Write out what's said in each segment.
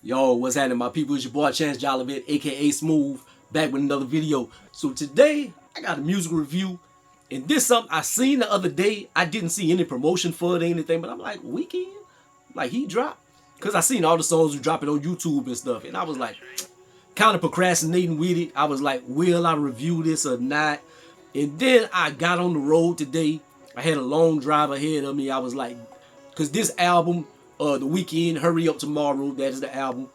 Yo, what's happening, my people? It's your boy Chance Jollivet, aka Smooth, back with another video. So today, I got a music review, and this something I seen the other day. I didn't see any promotion for it or anything, but I'm like, Weeknd? Like, he dropped? Because I seen all the songs you dropping on YouTube and stuff, and I was like, kind of procrastinating with it. I was like, will I review this or not? And then I got on the road today. I had a long drive ahead of me. I was like, because this album, The Weeknd, Hurry Up Tomorrow, that is the album.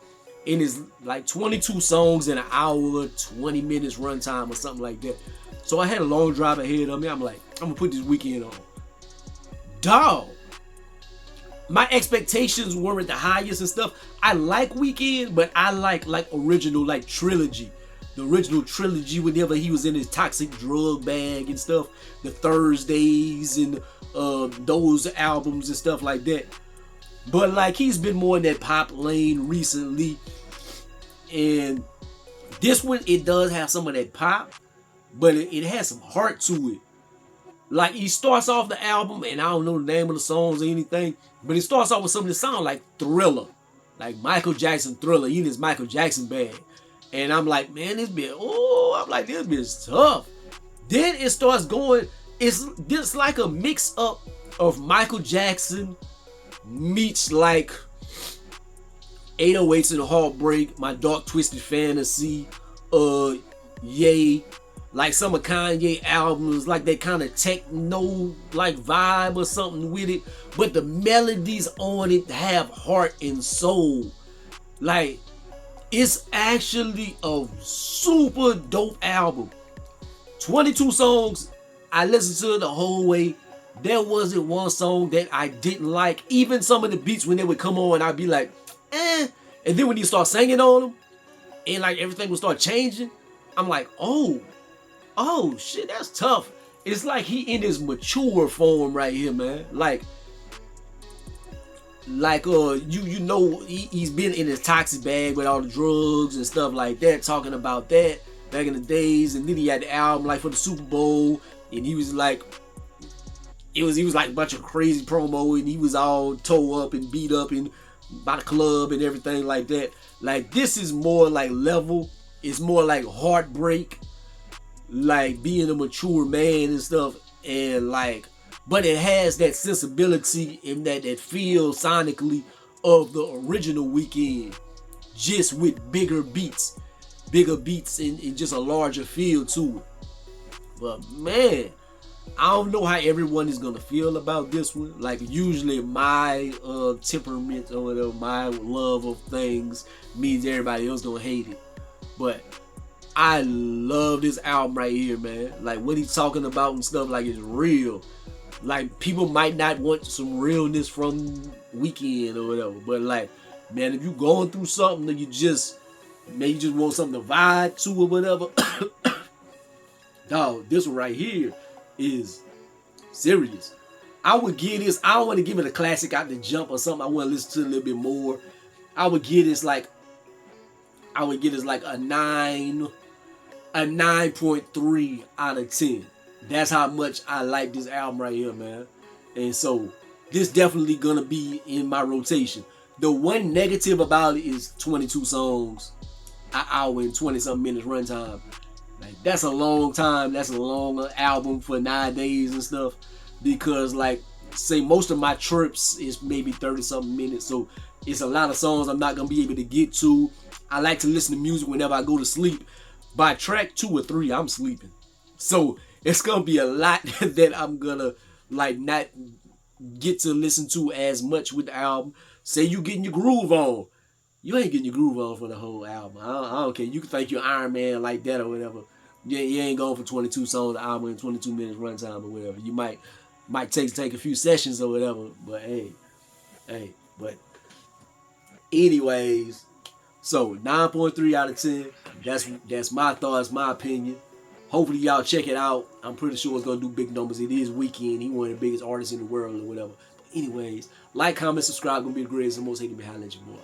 And it's like 22 songs in an hour, 20 minutes runtime or something like that. So I had a long drive ahead of me. I'm like, I'm going to put this Weeknd on. Dog. My expectations weren't the highest and stuff. I like Weeknd, but I like original, like trilogy. The original trilogy whenever he was in his toxic drug bag and stuff. The Thursdays and those albums and stuff like that. But like he's been more in that pop lane recently. And this one, it does have some of that pop, but it has some heart to it. Like he starts off the album, and I don't know the name of the songs or anything, but it starts off with something that sounds like Thriller. Like Michael Jackson Thriller, in his Michael Jackson bag. And I'm like, man, this bit, I'm like, this bit's tough. Then it starts going, it's just like a mix up of Michael Jackson meets like 808s and Heartbreak, My Dark Twisted Fantasy, Yay, like some of Kanye albums, like that kind of techno like vibe or something with it. But the melodies on it have heart and soul. Like, it's actually a super dope album. 22 songs. I listened to it the whole way. There wasn't one song that I didn't like. Even some of the beats when they would come on, I'd be like, eh. And then when you start singing on them, and like everything would start changing, I'm like, oh shit, that's tough. It's like he in his mature form right here, man. Like you know he's been in his toxic bag with all the drugs and stuff like that, talking about that back in the days. And then he had the album like for the Super Bowl, and he was like, he was like a bunch of crazy promo, and he was all tore up and beat up and by the club and everything like that. Like, this is more like level. It's more like heartbreak, like being a mature man and stuff. And like, but it has that sensibility and that feel sonically of the original Weeknd, just with bigger beats and just a larger feel to it. But man, I don't know how everyone is gonna feel about this one. Like, usually my temperament or whatever, my love of things means everybody else gonna hate it. But I love this album right here, man. Like, what he's talking about and stuff, like, it's real. Like, people might not want some realness from Weeknd or whatever, but like, man, if you going through something that you just want something to vibe to or whatever, dog, this one right here is serious. I would give this, I don't want to give it a classic out the jump or something I want to listen to a little bit more. I would give this like a 9.3 out of 10. That's how much I like this album right here, man. And so this definitely gonna be in my rotation. The one negative about it is 22 songs, an hour and 20 something minutes runtime. Like, that's a long time. That's a long album for nowadays and stuff. Because like, say most of my trips is maybe 30 something minutes. So it's a lot of songs I'm not gonna be able to get to. I like to listen to music whenever I go to sleep. By track 2 or 3, I'm sleeping. So it's gonna be a lot that I'm gonna like not get to listen to as much with the album. Say you getting your groove on. You ain't getting your groove on for the whole album. I don't care. You can think you're Iron Man like that or whatever. Yeah, you ain't going for 22 songs an album and 22 minutes runtime or whatever. You might take a few sessions or whatever. But hey. But anyways, so 9.3 out of 10. That's my thoughts, my opinion. Hopefully y'all check it out. I'm pretty sure it's gonna do big numbers. It is Weeknd. He one of the biggest artists in the world or whatever. But anyways, like, comment, subscribe. Gonna be the greatest and most hated behind you more.